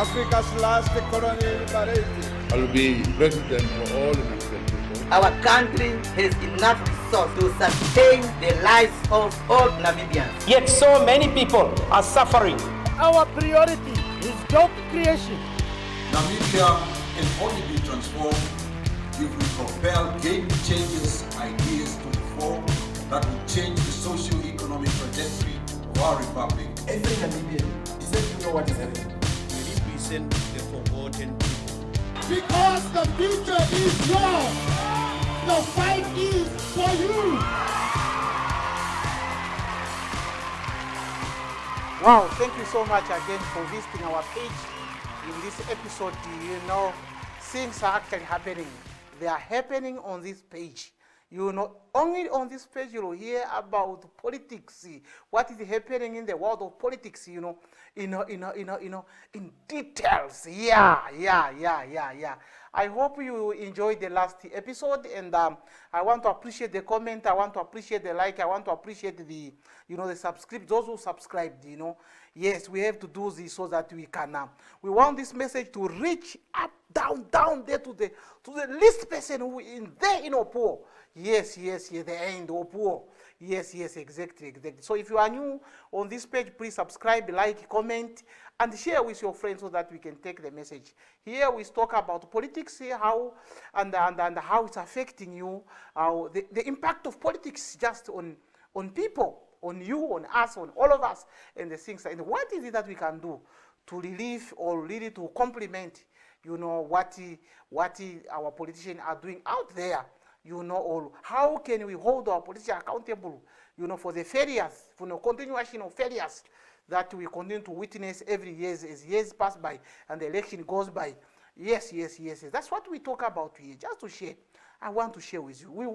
Africa's last colony liberated. I will be president for all Namibian people. Our country has enough resources to sustain the lives of all Namibians. Yet so many people are suffering. Our priority is job creation. Namibia can only be transformed if we propel game changers ideas to the fore that will change the socio-economic trajectory of our republic. Every Namibian deserves to know what is happening. We represent the forgotten people. Because the future is yours. The fight is for you. Wow, thank you so much again for visiting our page. In this episode, things are actually happening. They are happening on this page. Only on this page you'll hear about politics, what is happening in the world of politics, in details. Yeah. I hope you enjoyed the last episode, and I want to appreciate the comment. I want to appreciate the like. I want to appreciate the, the subscribe. Those who subscribed. Yes, we have to do this so that we can. We want this message to reach up, down there to the least person who in there poor. Yes, the end poor. Yes, exactly. So if you are new on this page, please subscribe, like, comment, and share with your friends so that we can take the message. Here we talk about politics, how and how it's affecting you, the impact of politics just on people, on you, on us, on all of us, and the things. And what is it that we can do to relieve or really to complement, what our politicians are doing out there? Or how can we hold our politicians accountable, for the failures, for the continuation of failures that we continue to witness every year as years pass by and the election goes by. Yes. That's what we talk about here, just to share. I want to share with you.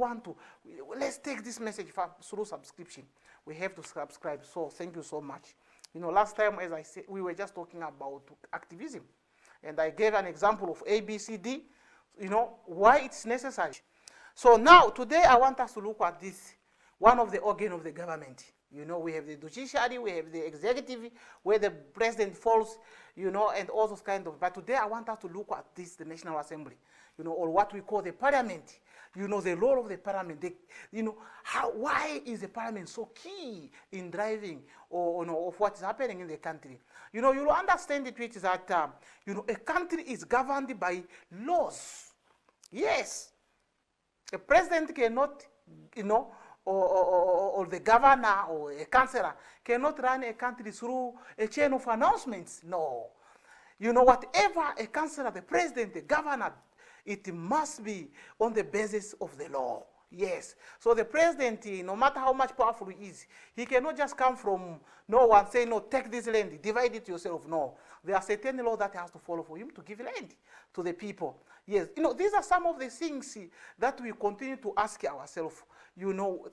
Let's take this message through subscription. We have to subscribe, so thank you so much. Last time, as I said, we were just talking about activism, and I gave an example of ABCD, why it's necessary. So now, today, I want us to look at this, one of the organs of the government. We have the judiciary, we have the executive, where the president falls, and all those kind of. But today, I want us to look at this, the National Assembly, or what we call the parliament. The role of the parliament. Why is the parliament so key in driving of what is happening in the country? You'll understand it, which is that, a country is governed by laws. Yes. A president cannot, or the governor or a councillor cannot run a country through a chain of announcements. No. Whatever a councillor, the president, the governor, it must be on the basis of the law. Yes. So the president, no matter how much powerful he is, he cannot just come from no one say, no, take this land, divide it yourself. No. There are certain laws that he has to follow for him to give land to the people. Yes. These are some of the things that we continue to ask ourselves.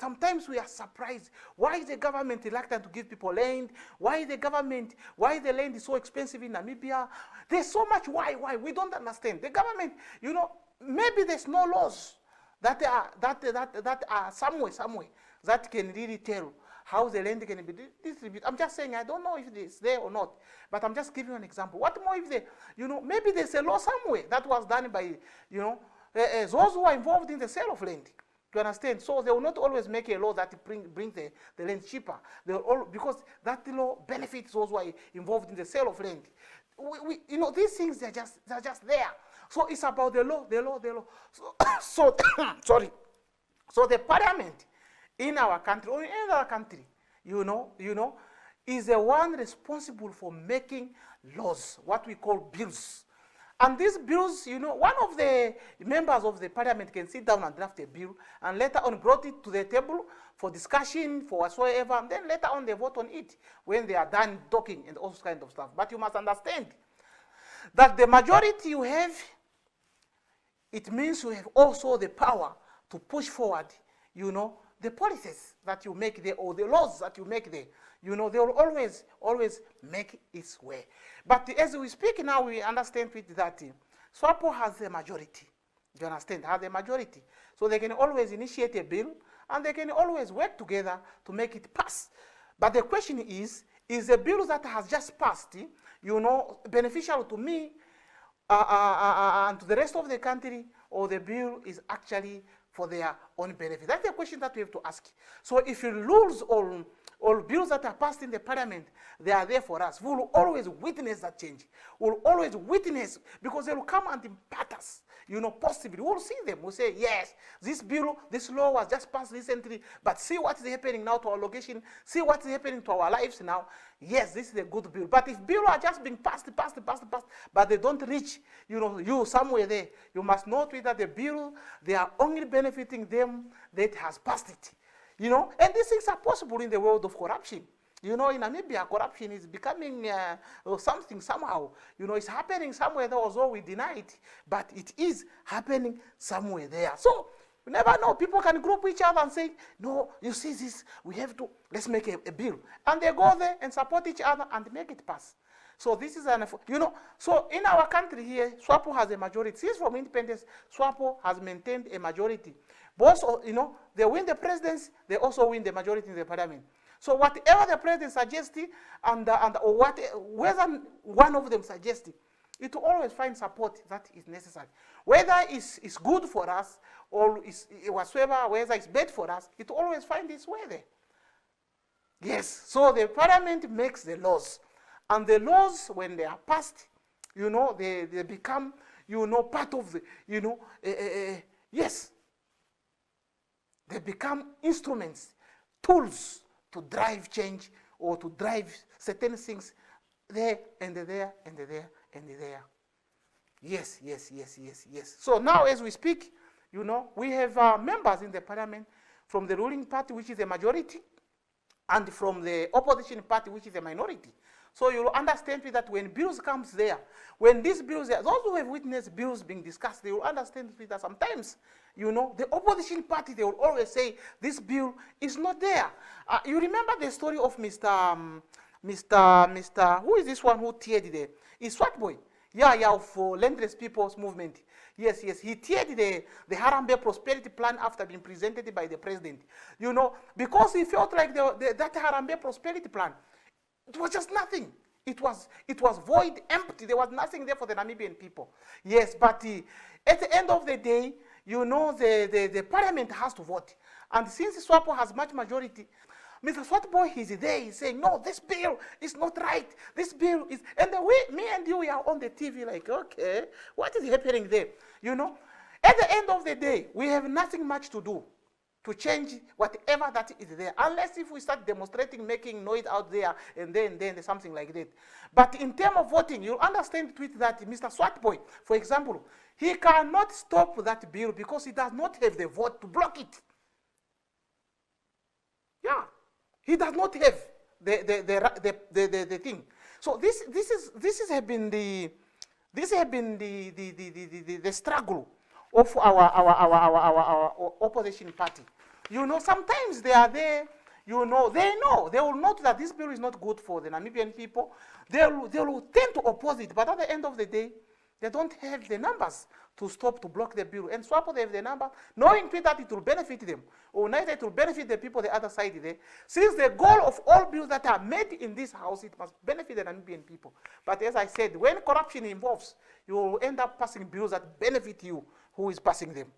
Sometimes we are surprised. Why is the government reluctant to give people land? Why the land is so expensive in Namibia? There's so much why. We don't understand. The government, maybe there's no laws that are somewhere that can really tell how the land can be distributed. I'm just saying, I don't know if it's there or not, but I'm just giving you an example. What more if maybe there's a law somewhere that was done by, those who are involved in the sale of land. Do you understand? So they will not always make a law that brings the land cheaper. Because that law benefits those who are involved in the sale of land. These things, they're just there. So it's about the law. So sorry. So the parliament in our country or in any other country, is the one responsible for making laws, what we call bills. And these bills, one of the members of the parliament can sit down and draft a bill and later on brought it to the table for discussion, for whatsoever, and then later on they vote on it when they are done talking and all those kind of stuff. But you must understand that the majority you have, it means you have also the power to push forward, the policies that you make there or the laws that you make there. They will always make its way. But as we speak now, we understand that SWAPO has a majority. Do you understand? Has a majority. So they can always initiate a bill and they can always work together to make it pass. But the question is a bill that has just passed, beneficial to me and to the rest of the country, or the bill is actually for their own benefit? That's the question that we have to ask. So if you lose all bills that are passed in the parliament, they are there for us. We will always witness that change. We will always witness, because they will come and impact us, positively. We will see them. We'll say, yes, this law was just passed recently, but see what is happening now to our location. See what is happening to our lives now. Yes, this is a good bill. But if bills are just being passed, but they don't reach, you somewhere there, you must note that the bill, they are only benefiting them that has passed it. And these things are possible in the world of corruption. In Namibia, corruption is becoming something somehow. It's happening somewhere there, although we deny it, but it is happening somewhere there. So you never know. People can group each other and say, no, you see this, let's make a bill. And they go there and support each other and make it pass. So this is so in our country here, SWAPO has a majority. Since from independence, SWAPO has maintained a majority. Both, they win the presidency, they also win the majority in the parliament. So whatever the president suggests, whether one of them suggests, it will always find support that is necessary. Whether it's good for us or whether it's bad for us, it will always find its way there. Yes, so the parliament makes the laws. And the laws, when they are passed, they become, part of the, yes. They become instruments, tools to drive change or to drive certain things there and there and there and there. Yes. So now as we speak, we have members in the parliament from the ruling party, which is a majority, and from the opposition party, which is a minority. So you'll understand that when bills comes there, when these bills, those who have witnessed bills being discussed, they will understand that sometimes, the opposition party, they will always say, this bill is not there. You remember the story of Mr. Who is this one who teared the, is Swatboy? Yeah, for Landless People's Movement. Yes, he teared the Harambee Prosperity Plan after being presented by the president. Because he felt like that Harambee Prosperity Plan, it was just nothing. It was void, empty. There was nothing there for the Namibian people. Yes, but at the end of the day, the parliament has to vote. And since SWAPO has much majority, Mr. Swatboy is there, he's saying, no, this bill is not right. This bill is, and the way me and you are on the TV like, okay, what is happening there? At the end of the day, we have nothing much to do to change whatever that is there, unless if we start demonstrating, making noise out there, and then something like that. But in terms of voting, you understand that Mr. Swatboy, for example, he cannot stop that bill because he does not have the vote to block it. Yeah, he does not have the thing. So this has been the struggle of our opposition party. Sometimes they are there, they will note that this bill is not good for the Namibian people. They will tend to oppose it, but at the end of the day, they don't have the numbers to block the bill. And SWAPO, they have the number, knowing that it will benefit them, or neither it will benefit the people the other side there. Since the goal of all bills that are made in this house, it must benefit the Namibian people. But as I said, when corruption involves, you will end up passing bills that benefit you, who is passing them.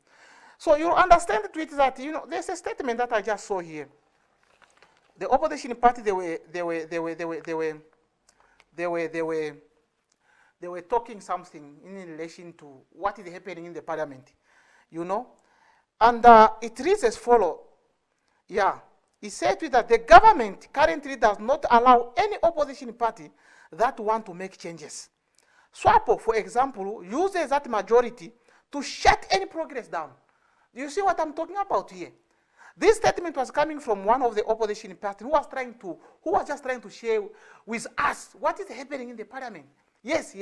So you understand that, there's a statement that I just saw here. The opposition party, they were talking something in relation to what is happening in the parliament, And it reads as follows. Yeah, he said that the government currently does not allow any opposition party that want to make changes. SWAPO, for example, uses that majority to shut any progress down. Do you see what I'm talking about here? This statement was coming from one of the opposition parties who was just trying to share with us what is happening in the parliament. Yes.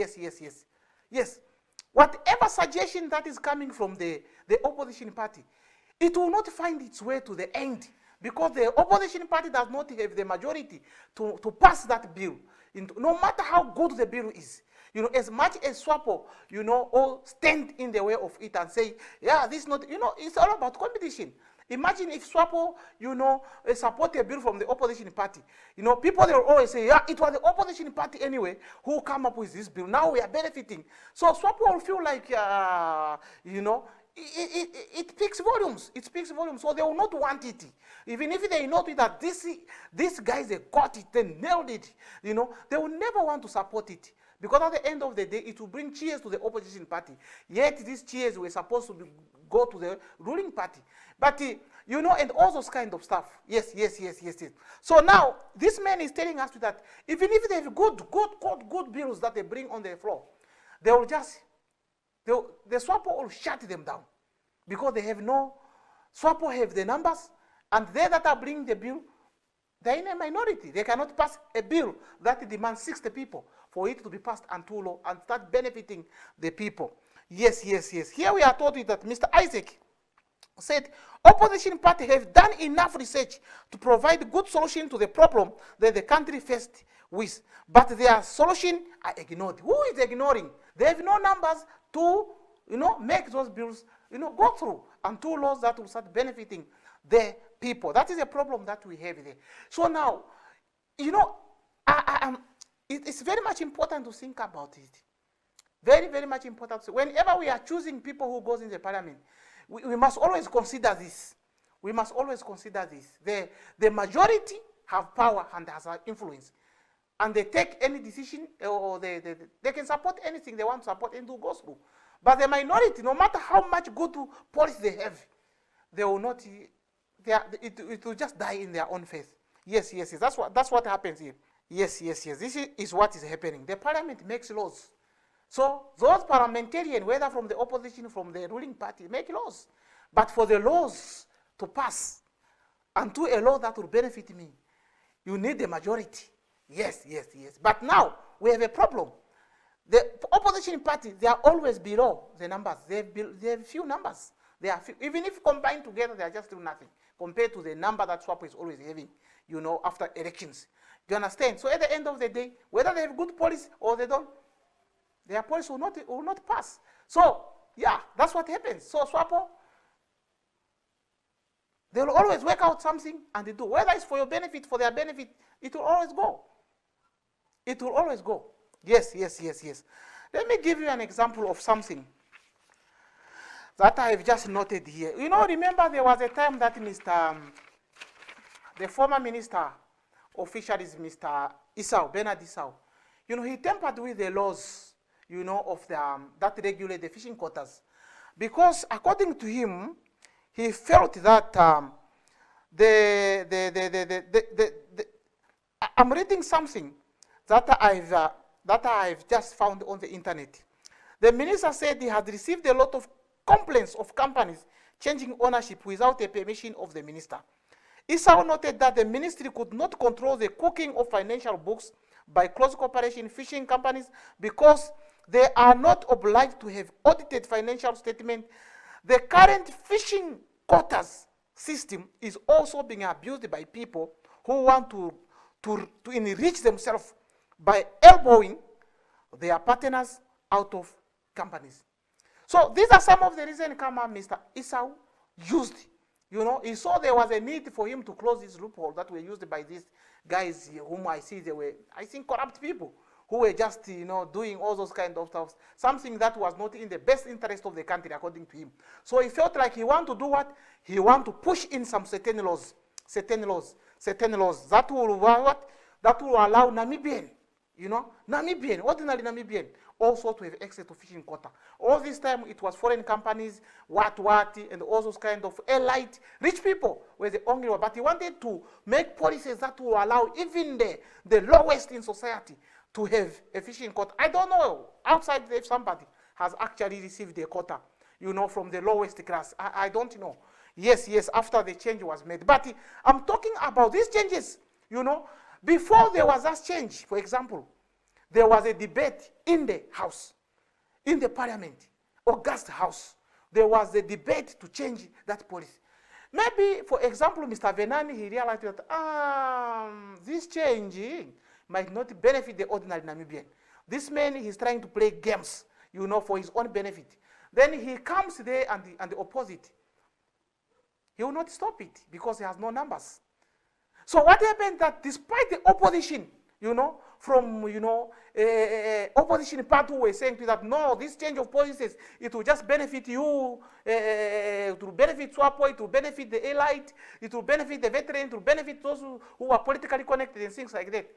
Whatever suggestion that is coming from the opposition party, it will not find its way to the end because the opposition party does not have the majority to pass that bill. No matter how good the bill is. As much as SWAPO, all stand in the way of it and say, yeah, this is not, it's all about competition. Imagine if SWAPO, support a bill from the opposition party. People, they will always say, yeah, it was the opposition party anyway who come up with this bill. Now we are benefiting. So SWAPO will feel like, it speaks volumes. It speaks volumes. So they will not want it. Even if they know that these guys, they got it, they nailed it, they will never want to support it. Because at the end of the day, it will bring cheers to the opposition party. Yet these cheers were supposed to go to the ruling party. But, and all those kind of stuff. Yes. So now, this man is telling us that even if they have good bills that they bring on the floor, they will just, the SWAPO will shut them down. Because they have SWAPO have the numbers, and they that are bringing the bill, they're in a minority. They cannot pass a bill that demands 60 people for it to be passed into law and start benefiting the people. Yes. Here we are told that Mr. Isaac said, opposition party have done enough research to provide good solution to the problem that the country faced with, but their solution are ignored. Who is ignoring? They have no numbers to, make those bills, go through and two laws that will start benefiting the people. That is a problem that we have there. So now, it's very much important to think about it. Very, very much important. So whenever we are choosing people who goes in the parliament, we must always consider this. We must always consider this. The majority have power and has influence. And they take any decision, or they can support anything they want to support and do go through. But the minority, no matter how much good policy they have, they will not, it will just die in their own faith. Yes. That's what happens here. Yes. This is what is happening. The parliament makes laws. So those parliamentarians, whether from the opposition, from the ruling party, make laws. But for the laws to pass, and to a law that will benefit me, you need the majority. Yes. But now, we have a problem. The opposition party, they are always below the numbers. They have few numbers. Even if combined together, they are just doing nothing compared to the number that SWAPO is always having, after elections. Do you understand? So at the end of the day, whether they have good policy or they don't, their policy will not pass. So, yeah, that's what happens. So SWAPO, they will always work out something and they do. Whether it's for your benefit, for their benefit, it will always go. It will always go. Yes. Let me give you an example of something that I have just noted here. Remember there was a time that the former minister of fisheries, Mr. Bernard Isau, he tampered with the laws, of that regulate the fishing quotas. Because according to him, he felt that I'm reading something that I've just found on the internet. The minister said he had received a lot of complaints of companies changing ownership without the permission of the minister. Isau noted that the ministry could not control the cooking of financial books by close cooperation fishing companies because they are not obliged to have audited financial statement. The current fishing quotas system is also being abused by people who want to enrich themselves by elbowing their partners out of companies. So these are some of the reasons Mr. Isau used. He saw there was a need for him to close this loophole that were used by these guys whom I see they were, I think, corrupt people who were just, doing all those kind of stuff, something that was not in the best interest of the country, according to him. So he felt like he wanted to do what? He wanted to push in some certain laws that will allow Namibian, ordinary Namibian, also to have access to fishing quota. All this time, it was foreign companies, and all those kind of elite, rich people were the only one. But he wanted to make policies that will allow even the lowest in society to have a fishing quota. I don't know, outside if somebody has actually received a quota, from the lowest class. I don't know. Yes, after the change was made. But I'm talking about these changes, Before there was that change, for example, there was a debate in the House, in the Parliament, August House. There was a debate to change that policy. Maybe, for example, Mr. Venani, he realized that this change might not benefit the ordinary Namibian. This man is trying to play games, for his own benefit. Then he comes there and the opposite. He will not stop it because he has no numbers. So what happened that despite the opposition, from, opposition party who were saying to that, no, this change of policies, it will just benefit you, it will benefit SWAPO, it will benefit the elite, it will benefit the veteran, it will benefit those who are politically connected and things like that.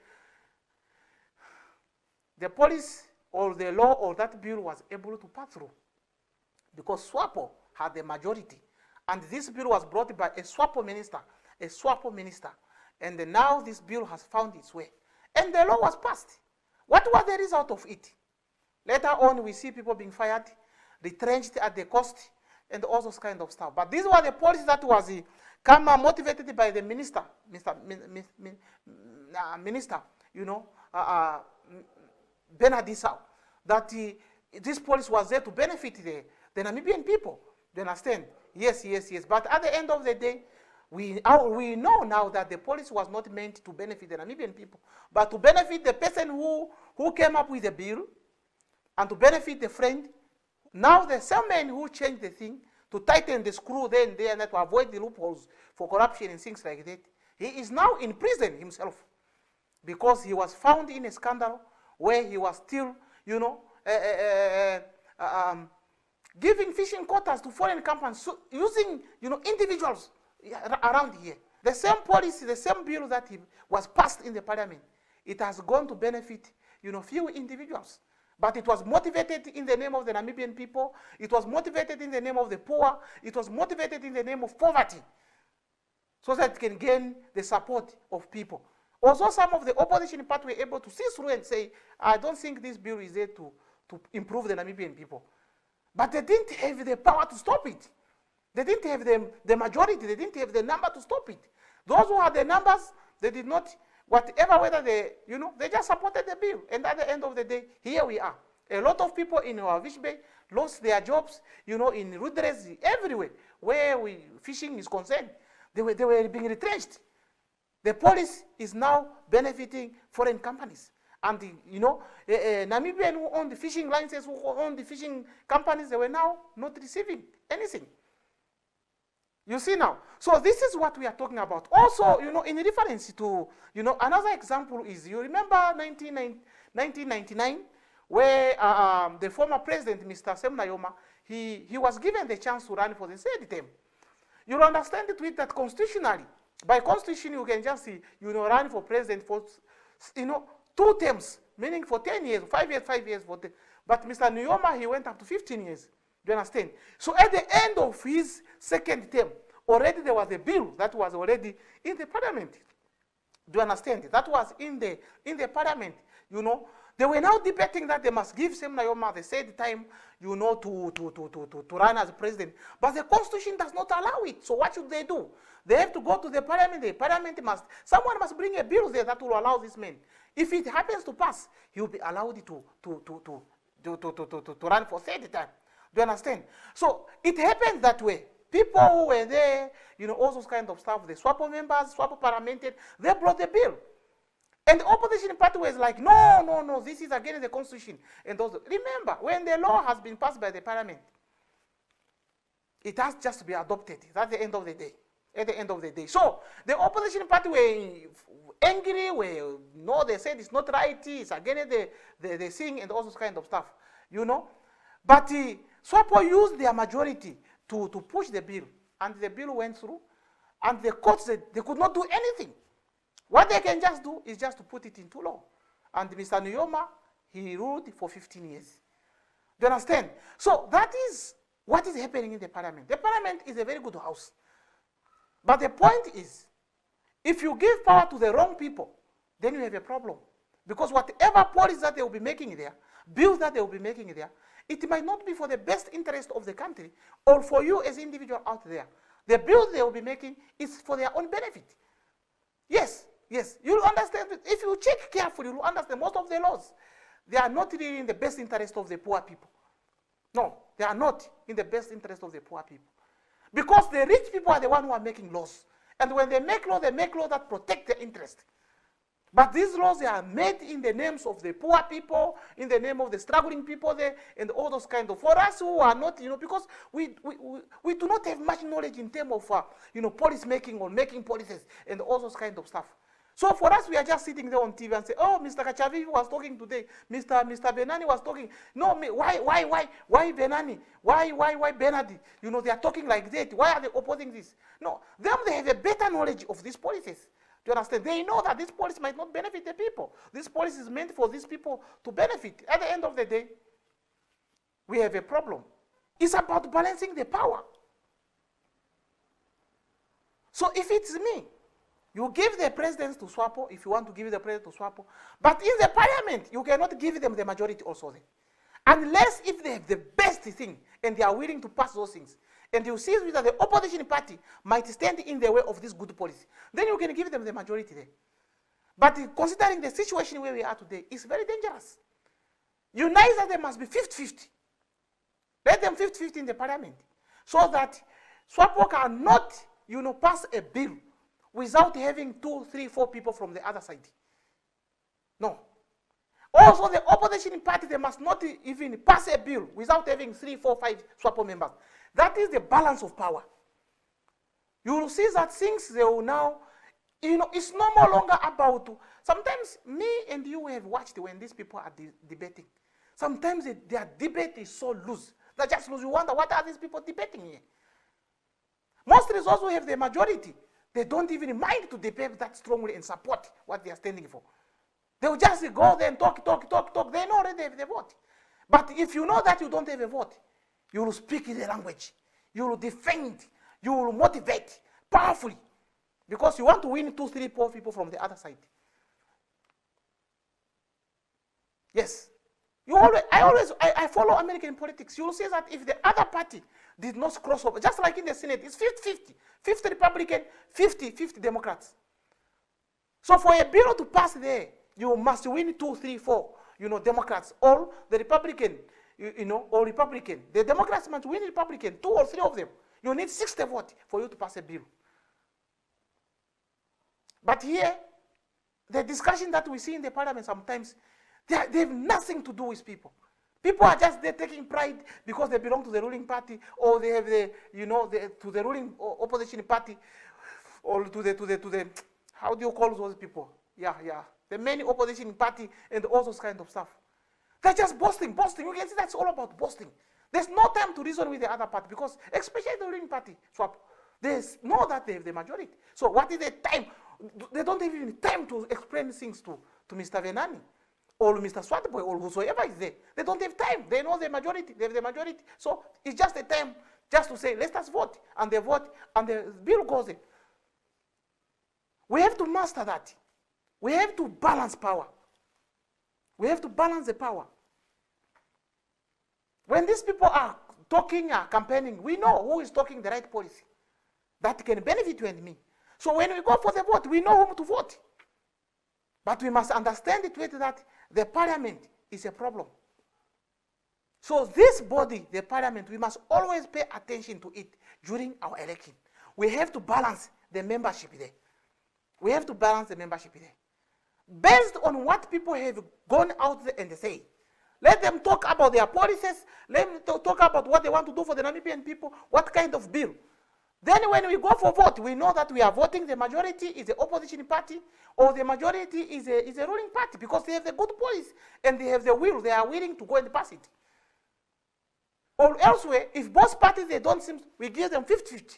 The police or the law or that bill was able to pass through because SWAPO had the majority. And this bill was brought by a SWAPO minister, and now this bill has found its way. And the law was passed. What was the result of it? Later on, we see people being fired, retrenched at the cost, and all those kind of stuff. But these were the policy that was motivated by the minister, Benadisau, that this policy was there to benefit the Namibian people. Do you understand? Yes. But at the end of the day, we know now that the policy was not meant to benefit the Namibian people, but to benefit the person who came up with the bill, and to benefit the friend. Now the same man who changed the thing to tighten the screw there and there and to avoid the loopholes for corruption and things like that, he is now in prison himself because he was found in a scandal where he was still, giving fishing quotas to foreign companies, so using, individuals around here. The same policy, the same bill that was passed in the parliament, it has gone to benefit, few individuals. But it was motivated in the name of the Namibian people. It was motivated in the name of the poor. It was motivated in the name of poverty, so that it can gain the support of people. Also, some of the opposition party were able to see through and say, I don't think this bill is there to improve the Namibian people. But they didn't have the power to stop it. They didn't have the majority. They didn't have the number to stop it. Those who had the numbers, they did not, whether they, they just supported the bill. And at the end of the day, here we are. A lot of people in our Fish Bay lost their jobs, in Rudres, everywhere, where fishing is concerned. They were being retrenched. The police is now benefiting foreign companies. And, Namibian who own the fishing licenses, who own the fishing companies, they were now not receiving anything. You see now. So this is what we are talking about. Also, in reference to, another example is, you remember 1999, where the former president, Mr. Sam Nujoma, he was given the chance to run for the third term. You'll understand it with that constitutionally. By constitution, you can just see, run for president for, 2 terms, meaning for 10 years, 5 years, but Mr. Nujoma, he went up to 15 years. Do you understand? So at the end of his second term, already there was a bill that was already in the parliament. Do you understand? That was in the parliament. They were now debating that they must give Sam Nujoma the third time, to run as president. But the constitution does not allow it. So what should they do? They have to go to the parliament. The parliament someone must bring a bill there that will allow this man. If it happens to pass, he will be allowed to run for third time. Do you understand? So it happens that way. People who were there, all those kind of stuff, the SWAPO members, SWAPO parliamentarians, they brought the bill. And the opposition party was like, no, this is against the constitution. And those, remember, when the law has been passed by the parliament, it has just to be adopted. That's the end of the day. At the end of the day. So the opposition party were angry, they said it's not right, it's against the thing and all those kind of stuff. But SWAPO used their majority to push the bill. And the bill went through. And the courts said they could not do anything. What they can just do is just to put it into law. And Mr. Nujoma, he ruled for 15 years. Do you understand? So that is what is happening in the parliament. The parliament is a very good house. But the point is, if you give power to the wrong people, then you have a problem. Because whatever policies that they will be making there, bills that they will be making there, it might not be for the best interest of the country or for you as an individual out there. The bills they will be making is for their own benefit. Yes. You'll understand. If you check carefully, you'll understand most of the laws, they are not really in the best interest of the poor people. No, they are not in the best interest of the poor people. Because the rich people are the ones who are making laws. And when they make laws that protect their interest. But these laws, they are made in the names of the poor people, in the name of the struggling people there, and all those kind of, for us who are not, because we do not have much knowledge in terms of, policy making or making policies and all those kind of stuff. So for us, we are just sitting there on TV and say, oh, Mr. Kachavi was talking today, Mr. Benani was talking. No, why Benani? Why Benadi? They are talking like that. Why are they opposing this? No, they have a better knowledge of these policies. Do you understand? They know that this policy might not benefit the people. This policy is meant for these people to benefit. At the end of the day, we have a problem. It's about balancing the power. So if it's me, you give the presidents to SWAPO if you want to give the president to SWAPO. But in the parliament, you cannot give them the majority also then. Unless if they have the best thing and they are willing to pass those things. And you see that the opposition party might stand in the way of this good policy. Then you can give them the majority there. But considering the situation where we are today, it's very dangerous. Unite that there must be 50-50. Let them 50-50 in the parliament. So that SWAPO cannot, pass a bill without having 2, 3, 4 people from the other side. No. Also, the opposition party, they must not even pass a bill without having 3, 4, 5 SWAPO members. That is the balance of power. You will see that things, they will now, it's no more longer about, sometimes me and you have watched when these people are debating. Sometimes their debate is so loose. They just lose. You wonder, what are these people debating here? Most results who have the majority, they don't even mind to debate that strongly and support what they are standing for. They will just go there and talk. They know already they have the vote. But if you know that you don't have a vote, you will speak in the language. You will defend. You will motivate powerfully. Because you want to win 2, 3, 4 people from the other side. Yes. I follow American politics. You will see that if the other party did not cross over, just like in the Senate, it's 50-50. 50 Republican, 50 Democrats. So for a bill to pass there, you must win 2, 3, 4, Democrats, or the Republican, or Republican. The Democrats must win Republican, 2 or 3 of them. You need 60 votes for you to pass a bill. But here, the discussion that we see in the parliament sometimes, they have nothing to do with people. People are just there taking pride because they belong to the ruling party, or they have to the ruling opposition party, or to the how do you call those people? Yeah. The main opposition party and all those kind of stuff. They're just boasting. You can see that's all about boasting. There's no time to reason with the other party because, especially the ruling party, SWAP, they know that they have the majority. So what is the time? They don't have even time to explain things to Mr. Venani or Mr. Swatboy or whosoever is there. They don't have time. They know the majority. They have the majority. So it's just a time just to say, let us vote. And they vote, and the bill goes in. We have to master that. We have to balance power. We have to balance the power. When these people are talking, campaigning, we know who is talking the right policy that can benefit you and me. So when we go for the vote, we know whom to vote. But we must understand it that the parliament is a problem. So this body, the parliament, we must always pay attention to it during our election. We have to balance the membership there. We have to balance the membership there. Based on what people have gone out there and say, let them talk about their policies, let them talk about what they want to do for the Namibian people, what kind of bill. Then when we go for vote, we know that we are voting the majority is the opposition party, or the majority is a ruling party, because they have the good policy and they have the will, they are willing to go and pass it. Or elsewhere, if both parties, they don't seem, we give them 50-50.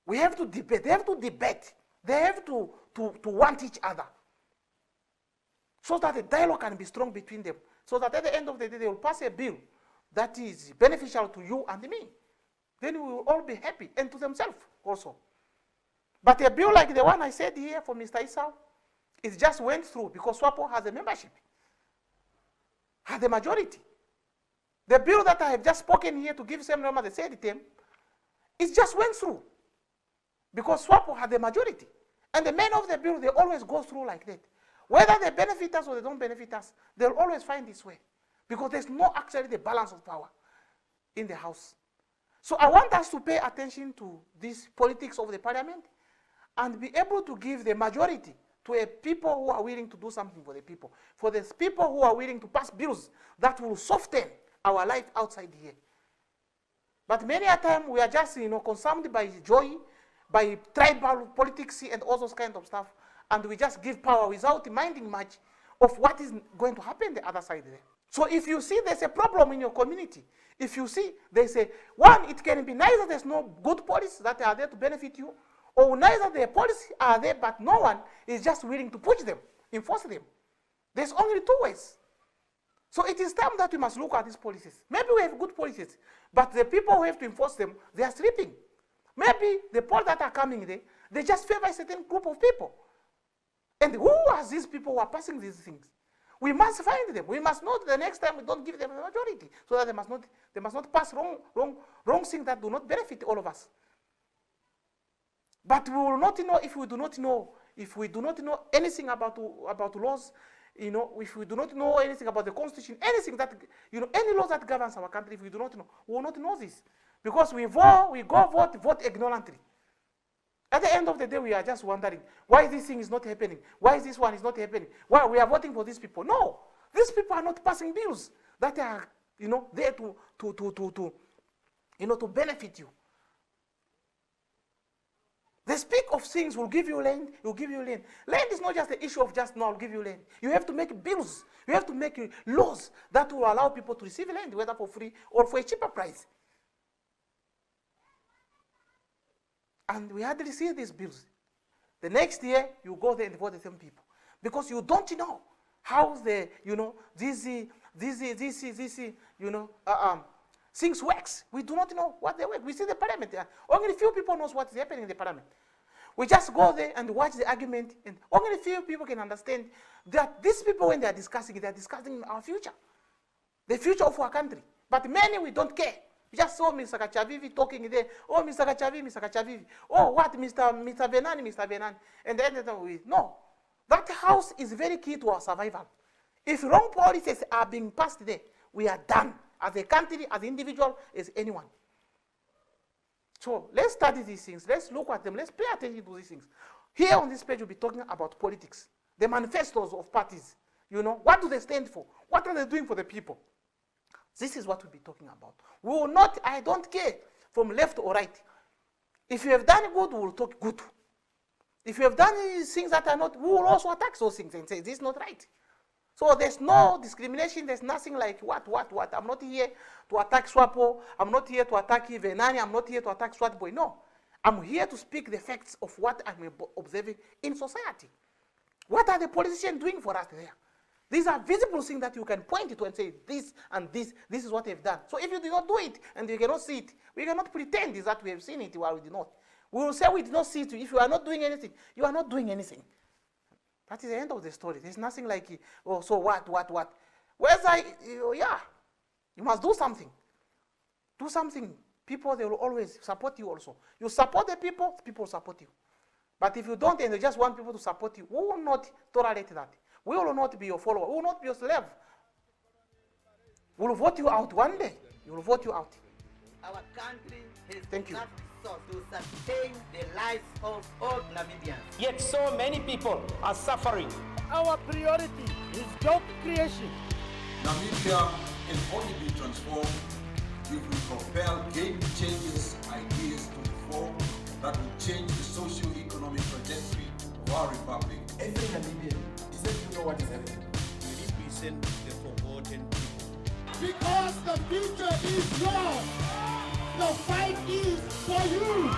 We have to debate. They have to debate. They have to want each other. So that the dialogue can be strong between them. So that at the end of the day, they will pass a bill that is beneficial to you and me. Then we will all be happy, and to themselves also. But a bill like the one I said here for Mr. Isao, it just went through because SWAPO has a membership, has a majority. The bill that I have just spoken here to give some number, the said term, it just went through because SWAPO had the majority. And the men of the bill, they always go through like that. Whether they benefit us or they don't benefit us, they'll always find this way because there's no actually the balance of power in the House. So I want us to pay attention to this politics of the parliament. and be able to give the majority to a people who are willing to do something for the people. For the people who are willing to pass bills that will soften our life outside here. But many a time we are just, consumed by joy, by tribal politics and all those kind of stuff, and we just give power without minding much of what is going to happen the other side there. So if you see there's a problem in your community, if you see there's one, it can be neither there's no good policies that are there to benefit you, or neither the policies are there, but no one is just willing to push them, enforce them. There's only two ways. So it is time that we must look at these policies. Maybe we have good policies, but the people who have to enforce them, they are sleeping. Maybe the polls that are coming there, they just favor a certain group of people. And who are these people who are passing these things? We must find them. We must know the next time we don't give them a majority, so that they must not pass wrong things that do not benefit all of us. But we will not know if we do not know anything about laws, if we do not know anything about the constitution, anything that, any laws that governs our country, if we do not know, we will not know this. Because we go vote ignorantly. At the end of the day, we are just wondering, why this thing is not happening? Why this one is not happening? Why we are voting for these people? No, these people are not passing bills that are, there to benefit you. They speak of things, will give you land, will give you land. Land is not just the issue of just, no, I'll give you land. You have to make bills. You have to make laws that will allow people to receive land, whether for free or for a cheaper price. And we hardly see these bills. The next year, you go there and vote the same people. Because you don't know how the, things works. We do not know what they work. We see the parliament. Only few people knows what is happening in the parliament. We just go there and watch the argument, and only few people can understand that these people, when they are discussing our future, the future of our country. But many, we don't care. We just saw Mr. Kachavivi talking there. Oh, Mr. Kachavivi. Oh, what, Mr. Venani. And then no. That house is very key to our survival. If wrong policies are being passed there, we are done. As a country, as an individual, as anyone. So let's study these things. Let's look at them. Let's pay attention to these things. Here on this page, we'll be talking about politics. The manifestos of parties. What do they stand for? What are they doing for the people? This is what we'll be talking about. We will not, I don't care from left or right. If you have done good, we will talk good. If you have done things that are not, we will also attack those things and say, this is not right. So there's no discrimination, there's nothing like what. I'm not here to attack Swapo, I'm not here to attack Venani, I'm not here to attack Swat Boy. No. I'm here to speak the facts of what I'm observing in society. What are the politicians doing for us there? These are visible things that you can point to and say, this and this is what they've done. So if you do not do it and you cannot see it, we cannot pretend that we have seen it while we did not. We will say we did not see it. If you are not doing anything, you are not doing anything. That is the end of the story. There's nothing like, oh, so what? You must do something. Do something. People, they will always support you also. You support the people support you. But if you don't and you just want people to support you, we will not tolerate that. We will not be your follower. We will not be your slave. We will vote you out one day. You will vote you out. Our country has enough resources to sustain the lives of all Namibians. Yet so many people are suffering. Our priority is job creation. Namibia can only be transformed if we propel game-changers ideas to the fore that will change the socio-economic trajectory of our republic. Every Namibian deserves to know what is happening. We represent the forgotten people. Because the future is yours. The fight is for you.